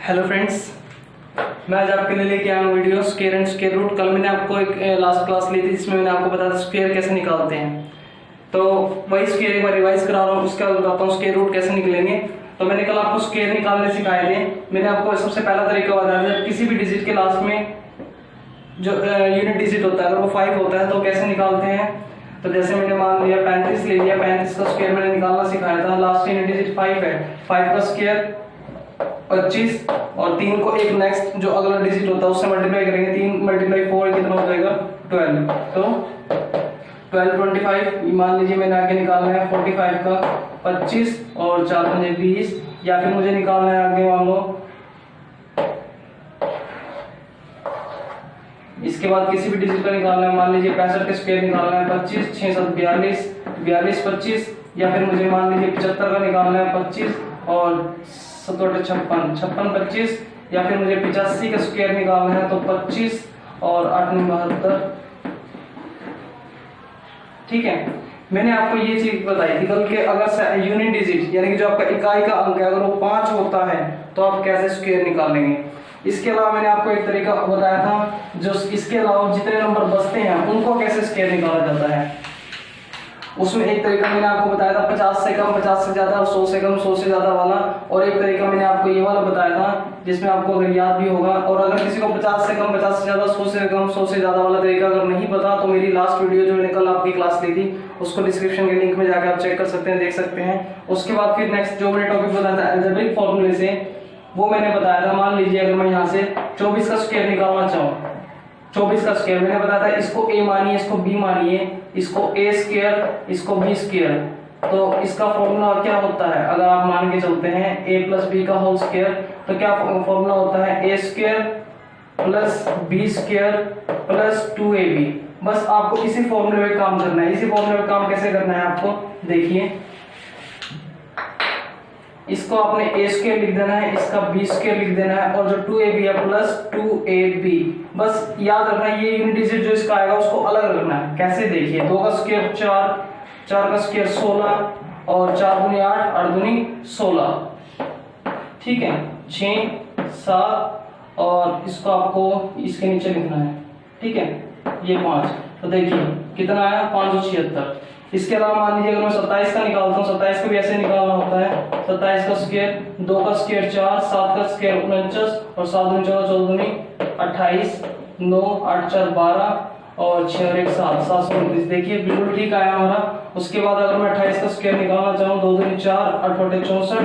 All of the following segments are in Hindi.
हेलो फ्रेंड्स, मैं आज आपके लिए लेके आया हूँ video square and square root. कल मैंने आपको एक लास्ट क्लास ली थी जिसमें मैंने आपको बताया था स्क्वायर कैसे निकालते हैं। तो वही स्क्वायर एक बार रिवाइज करा रहा हूँ, उसके बाद बताता हूँ स्क्वायर रूट कैसे निकलेंगे। तो मैंने कल आपको स्क्वायर निकालने सिखाए थे। मैंने आपको सबसे पहला तरीका बताया था, किसी भी डिजिट के लास्ट में जो यूनिट डिजिट होता है अगर वो 5 होता है तो कैसे निकालते हैं। तो जैसे मैंने मान लिया 35 ले लिया, 35 का स्क्वायर मैंने निकालना सिखाया था। लास्ट यूनिट डिजिट 5 है, 5 का स्क्वायर 25 और 3 को एक नेक्स्ट जो अगला डिजिट होता है उससे मल्टीप्लाई करेंगे। 3 मल्टीप्लाई 4 कितना हो जाएगा 12। तो 12 25 मान लीजिए मैंने आगे निकालना है 45 का 25 और 4 5 20, या फिर मुझे निकालना है आगे मान लो इसके बाद किसी भी डिजिट का निकालना है। मान लीजिए 65 का स्क्वायर निकालना है 25 6 7 42 42 25, या फिर मुझे मान लीजिए 75 का निकालना है 25 और 7 56 56 25, या फिर मुझे 85 का स्क्वायर निकालना है तो 25 और 8 72। ठीक है, मैंने आपको ये चीज बताई थी कल के अगर यूनिट डिजिट यानी कि जो आपका इकाई का अंक है अगर वो 5 होता है तो आप कैसे स्क्वायर निकालेंगे। इसके अलावा मैंने आपको एक तरीका बताया था जो इसके अलावा जितने नंबर बचते हैं उनको कैसे स्क्वायर निकाला जाता है। उसमें एक तरीका मैंने आपको बताया था 50 से कम 50 से ज्यादा और 100 से कम 100 से ज्यादा वाला, और एक तरीका मैंने आपको ये वाला बताया था जिसमें आपको अगर याद भी होगा। और अगर किसी को 50 से कम 50 से ज्यादा 100 से कम 100 से ज्यादा वाला तरीका अगर नहीं पता तो मेरी लास्ट वीडियो जो मैंने कल आपकी क्लास ली थी उसको डिस्क्रिप्शन के लिंक में जाकर आप चेक कर सकते हैं, देख सकते हैं। उसके बाद फिर नेक्स्ट जो मैंने टॉपिक बताया था अलजेब्रिक फॉर्मूले से, वो मैंने बताया था। मान लीजिए अगर मैं यहाँ से 24 का स्क्वायर निकालना चाहूँ, 24 का स्क्वायर मैंने बताया था इसको a मानिए इसको b मानिए, इसको a स्क्वायर इसको b स्क्वायर। तो इसका फॉर्मूला क्या होता है अगर आप मान के चलते हैं a प्लस बी का होल स्क्वायर, तो क्या फॉर्मूला होता है a square plus b square plus 2ab। बस आपको इसी फॉर्मूले में काम करना है। इसी फॉर्मूले में काम कैसे करना है आपको देखिए, इसको आपने a स्क्वायर लिख देना है, इसका b स्क्वायर लिख देना है और जो 2ab है प्लस 2ab। बस याद रखना है ये यूनिट डिजिट जो इसका आएगा उसको अलग रखना है। कैसे देखिए, 2 का स्क्वायर 4, 4 का स्क्वायर 16 और 4 दूनी 8 8 दूनी 16। ठीक है, 6 7 और इसको आपको इसके नीचे लिखना है। ठीक है, ये 5, तो देखिए कितना आया 576। इसके अलावा मान लीजिए अगर मैं 27 का निकालता हूँ, 27 को भी ऐसे निकालना होता है। 27 का स्क्वायर 2 का स्क्वायर 4, 7 का स्क्वायर 49 और 7 दूनी 14 14 दूनी 28 9 8 4 12 और 6 और 1 7 729। देखिए बिल्कुल ठीक आया हमारा। उसके बाद अगर मैं 28 का स्क्वायर निकालना चाहूँ 2 दूनी 4 8 बटे 64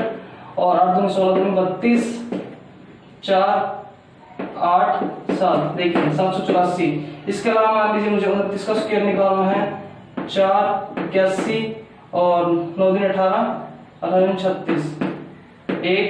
और 8 दूनी 16 दूनी 32 4 8 7, देखिए 784। इसके अलावा मान लीजिए मुझे 29 का स्क्वायर निकालना है 4 81 और 9 दिन 18 18 36 1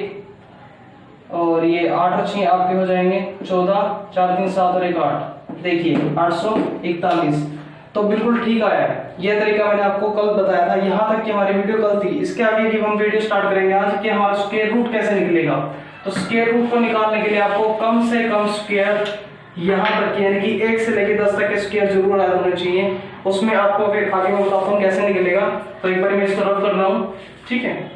और ये 8 और 6 आपके हो जाएंगे 14 4 3 7 और 1 8। देखिए 841। तो बिल्कुल ठीक आया है। यह तरीका मैंने आपको कल बताया था। यहाँ तक की हमारी वीडियो कल थी। इसके आगे की हम वीडियो स्टार्ट करेंगे आज कि हमारा स्क्वायर रूट कैसे निकलेगा। तो स्क्वायर रूट को निकालने के लिए आपको कम से कम स्क्वायर यहाँ तक यानी कि 1 से लेकर 10 तक के स्क्वायर जरूर आया होना चाहिए। उसमें आपको फिर आगे मैं बताता हूँ कैसे निकलेगा। तो एक बार मैं इसको रब कर रहा हूँ। ठीक है,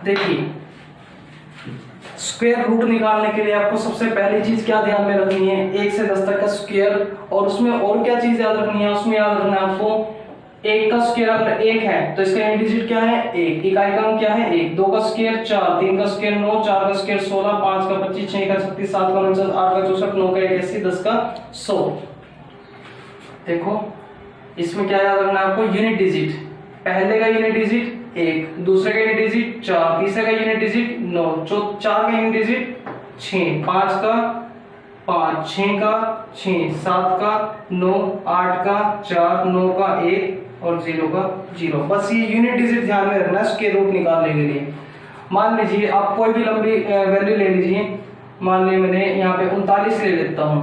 देखिए स्क्वायर रूट निकालने के लिए आपको सबसे पहली चीज क्या ध्यान में रखनी है, 1 से 10 तक का स्क्वायर। और उसमें और क्या चीज याद रखनी है, उसमें याद रखना है आपको 1 का स्क्वायर अगर 1 है तो इसका यूनिट डिजिट क्या है 1, इकाई का अंक क्या है 1। 2 का स्क्वायर 4, 3 का स्क्वायर 9, 4 का स्क्वायर 16, 5 का 25, 6 का 36, 7 का 49, 8 का 64, 9 का 81, 10 का 100। देखो इसमें क्या याद रखना है आपको, यूनिट डिजिट। पहले का यूनिट डिजिट 1, दूसरे का यूनिट डिजिट 4, तीसरे का यूनिट डिजिट 9, 4 का यूनिट डिजिट 6, 5 का 5, 6 का 6, 7 का 9, 8 का 4, 9 का 1 और 0 का 0। बस ये यूनिट डिजिट ध्यान में रखना है स्क्वायर रूट निकालने के लिए। मान लीजिए आप कोई भी लंबी वैल्यू ले लीजिए। मान लीजिए मैंने यहाँ पे 39 ले लेता हूँ।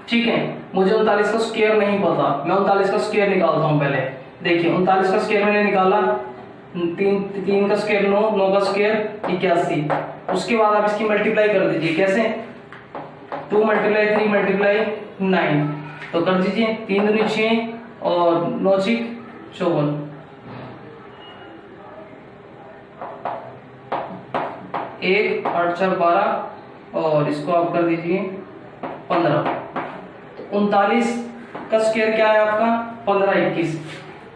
ठीक है, मुझे 39 का स्क्वायर नहीं पता, मैं 39 का स्क्वायर निकालता हूँ। पहले देखिए 39 का स्क्वायर मैंने निकाला, 3 का स्क्वायर 9, 9 का स्क्वायर 81। उसके बाद आप इसकी मल्टीप्लाई कर दीजिए। कैसे, 2 × 3 × 9 तो कर दीजिए 3 दूनी 6 और 9 6 54, 1 8 4 12 और इसको आप कर दीजिए 15। तो 39 का स्क्वायर क्या है आपका 15 21।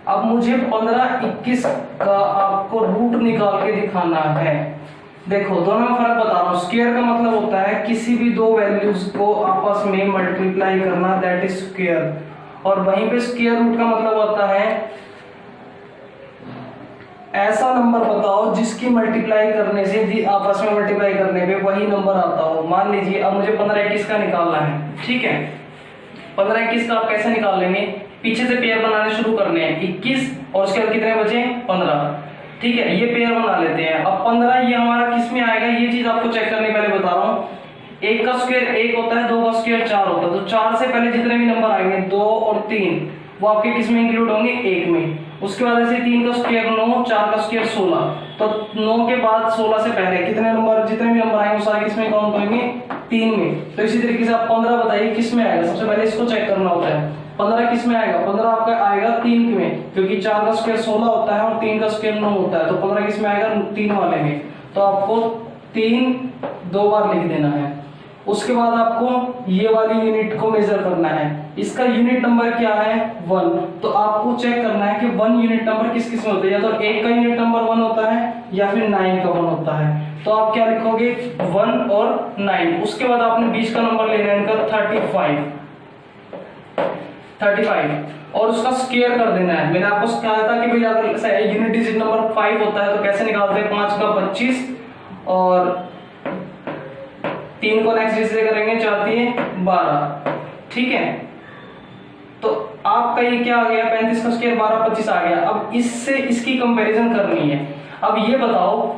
अब मुझे 15 21 का आपको रूट निकाल के दिखाना है। देखो दोनों में फर्क बता रहा हूँ। स्क्वायर का मतलब होता है किसी भी दो वैल्यूज को आपस में मल्टीप्लाई करना, दैट इज स्क्वायर। और वहीं पे स्क्वायर रूट का मतलब होता है ऐसा नंबर बताओ जिसकी मल्टीप्लाई करने से, आपस में मल्टीप्लाई करने पे वही नंबर आता हो। मान लीजिए अब मुझे 15 21 का निकालना है, ठीक है। 15 21 का आप कैसे निकाल लेंगे, पीछे से पेयर बनाने शुरू करने हैं। 21 और उसके बाद कितने बचे 15, ठीक है। ये पेयर बना लेते हैं। अब 15 ये हमारा किस में आएगा, ये चीज आपको चेक करने पहले बता रहा हूँ। 1 का स्क्वायर 1 होता है, 2 का स्क्वायर 4 होता है। तो 4 से पहले जितने भी नंबर आएंगे 2 और 3 वो आपके किस में इंक्लूड होंगे 1 में। उसके बाद ऐसे 3 का स्क्वायर 9, 4 का स्क्वायर 16। तो 9 के बाद 16 से पहले कितने नंबर, जितने भी नंबर आएंगे वो सारे किस में काउंट करेंगे 3 में। तो इसी तरीके से आप 15 बताइए किस में आएगा। सबसे पहले इसको चेक करना होता है 15 किस में आएगा। 15 आपका आएगा 3 में, क्योंकि 4 का स्क्वायर 16 होता है और 3 का स्क्वायर 9 होता है। तो 15 किस में आएगा 3 वाले में। तो आपको 3 2 बार लिख देना है। उसके बाद आपको ये वाली यूनिट को मेजर करना है। इसका यूनिट नंबर क्या है 1। तो आपको चेक करना है कि 1 यूनिट नंबर किस किस में होता है। या तो 1 का यूनिट नंबर 1 होता है या फिर 9 का 1 होता है। तो आप क्या लिखोगे 1 और 9। उसके बाद आपने 20 का नंबर लेना है इनका 35 और उसका स्क्वायर कर देना है। मैंने आपको कहा था कि भाई अगर यूनिट डिजिट नंबर 5 होता है तो कैसे निकालते हैं, 5 का 25 और 3 को नेक्स्ट डिजिट से करेंगे 4 3 12, ठीक है। तो आपका ये क्या आ गया 35 का स्क्वायर 12 25 आ गया। अब इससे इसकी कंपैरिजन करनी है। अब ये बताओ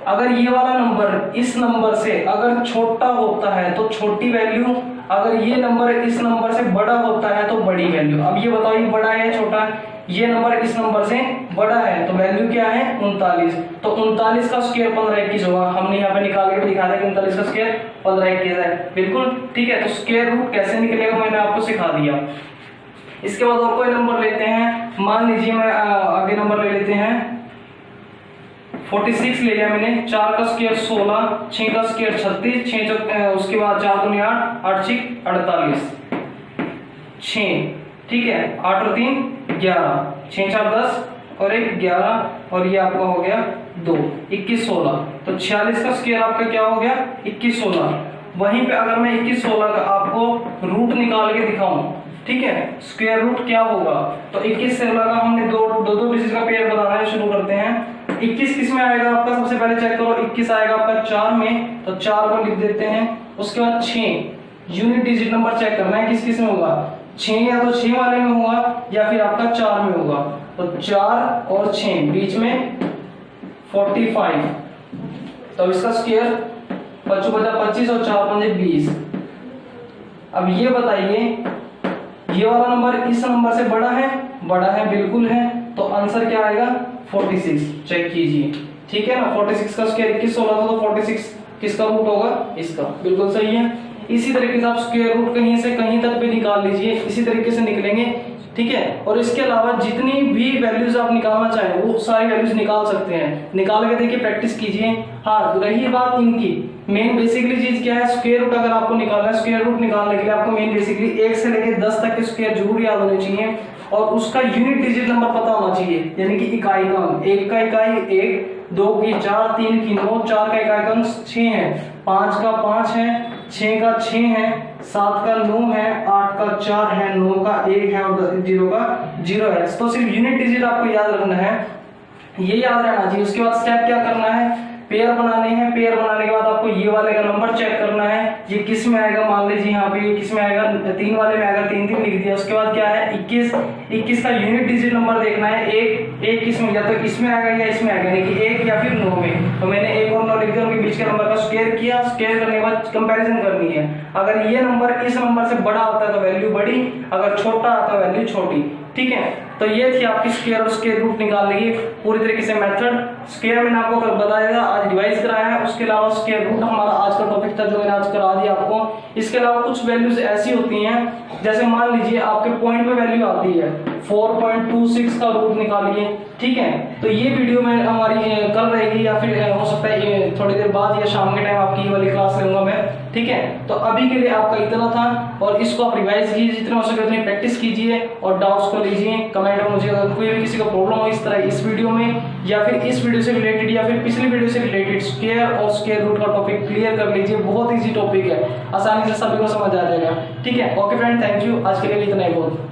अगर ये वाला नंबर इस नंबर से अगर छोटा होता है तो छोटी वैल्यू, अगर ये नंबर इस नंबर से बड़ा होता है तो बड़ी वैल्यू। अब ये बताओ ये बड़ा है या छोटा है, ये नंबर इस नंबर से बड़ा है तो वैल्यू क्या है 39। तो 39 का स्क्वायर 15 21 होगा। हमने यहाँ पे निकाल के दिखा दिया कि 39 का स्क्वायर 15 21 है, बिल्कुल ठीक है। तो स्क्वायर रूट कैसे निकलेगा मैंने आपको सिखा दिया। इसके बाद और कोई नंबर लेते हैं। मान लीजिए मैं आगे नंबर ले लेते हैं 46 ले लिया मैंने। 4 का स्क्वायर 16, 6 का स्क्वायर 36, 6 उसके बाद 4 दूनी 8, 8 6 48, 6, ठीक है। 8 और 3 11, 6 4 10 और 1 11 और ये आपका हो गया 2 21 16। तो 46 का स्क्वायर आपका क्या हो गया 21 16। वहीं पे अगर मैं 21 16 का आपको रूट निकाल के दिखाऊं, ठीक है, स्क्वायर रूट क्या होगा, तो 21 16 का हमने दो डिजिट का पेयर बनाना शुरू करते हैं। 21 किस में आएगा आपका, सबसे पहले चेक करो 21 आएगा आपका 4 में, तो 4 को लिख देते हैं। उसके बाद 6 यूनिट डिजिट नंबर चेक करना है किस किस में होगा, 6 या तो 6 वाले में होगा या फिर आपका 4 में होगा। तो 4 और 6 बीच में 45, तो इसका स्क्वायर 5 बचा 25 और 4 पंजे 20। अब ये बताइए ये वाला नंबर इस नंबर से बड़ा है बिल्कुल है। तो आंसर क्या आएगा 46। चेक कीजिए, ठीक है ना। 46 का स्क्वायर 21 16 था, तो 46 किसका रूट होगा, इसका, बिल्कुल सही है। इसी तरीके से आप स्क्वायर रूट कहीं से कहीं तक भी निकाल लीजिए, इसी तरीके से निकलेंगे, ठीक है। और इसके अलावा जितनी भी वैल्यूज आप निकालना चाहें वो सारी वैल्यूज निकाल सकते हैं। निकाल के देखिए, प्रैक्टिस कीजिए। हाँ, रही बात इनकी, मेन बेसिकली चीज क्या है, स्क्वायर रूट अगर आपको निकालना है, स्क्वायर रूट निकालने के लिए आपको मेन बेसिकली 1 से लेकर 10 तक के स्क्वायर जरूर याद होने चाहिए और उसका यूनिट डिजिट नंबर पता होना चाहिए, यानी कि इकाई का अंक। 1 का इकाई 1, 2 की 4, 3 की 9, 4 का इकाई का अंक 6 है, 5 का 5 है, 6 का 6 है, 7 का 9 है, 8 का 4 है, 9 का 1 है और 0 का 0 है। तो सिर्फ यूनिट डिजिट आपको याद रखना है, ये याद रहना चाहिए। उसके बाद स्टेप क्या करना है, पेयर बनाने हैं। पेयर बनाने के बाद आपको ये वाले का नंबर चेक करना है, ये किस में आएगा। मान लीजिए यहाँ पे ये किस में आएगा, 3 वाले में आएगा, 3 3 लिख दिया। उसके बाद क्या है 21 का यूनिट डिजिट नंबर देखना है। एक किस में, या तो इसमें आएगा या इसमें आएगा, यानी कि 1 या फिर 9 में। तो मैंने 1 और 9 लिख दिया, उनके बीच के नंबर का स्क्वायर किया। स्क्वायर करने के बाद कंपैरिजन करनी है। अगर ये नंबर इस नंबर से बड़ा होता है तो वैल्यू बड़ी, अगर छोटा आता है वैल्यू छोटी, ठीक है। तो ये थी आपकी स्क्वायर और स्क्वायर रूट निकालने की पूरी तरीके से मेथड। स्क्वायर मैंने आपको बताया था, आज रिवाइज कराया है। उसके अलावा स्क्वायर रूट हमारा आज का टॉपिक था जो मैंने आज करा दिया आपको। इसके अलावा कुछ वैल्यूज ऐसी होती हैं जैसे मान लीजिए आपके पॉइंट पे वैल्यू आती है 4.26 का रूट निकालिए, ठीक है। तो ये वीडियो में हमारी कल रहेगी या फिर हो सकता है थोड़ी देर बाद या शाम के टाइम आपकी वाली क्लास लूंगा मैं, ठीक है। तो अभी के लिए आपका इतना था, और इसको आप रिवाइज कीजिए, जितना हो सके उतनी प्रैक्टिस कीजिए और डाउट्स को लीजिए कमेंट में। मुझे अगर कोई भी किसी को प्रॉब्लम हो इस तरह इस वीडियो में या फिर इस वीडियो से रिलेटेड या फिर पिछली वीडियो से रिलेटेड, स्क्वायर और स्क्वायर रूट का टॉपिक क्लियर कर लीजिए। बहुत ईजी टॉपिक है, आसानी से सभी को समझ आ जाएगा, ठीक है। Okay friend, thank you. आज के लिए इतना ही बहुत।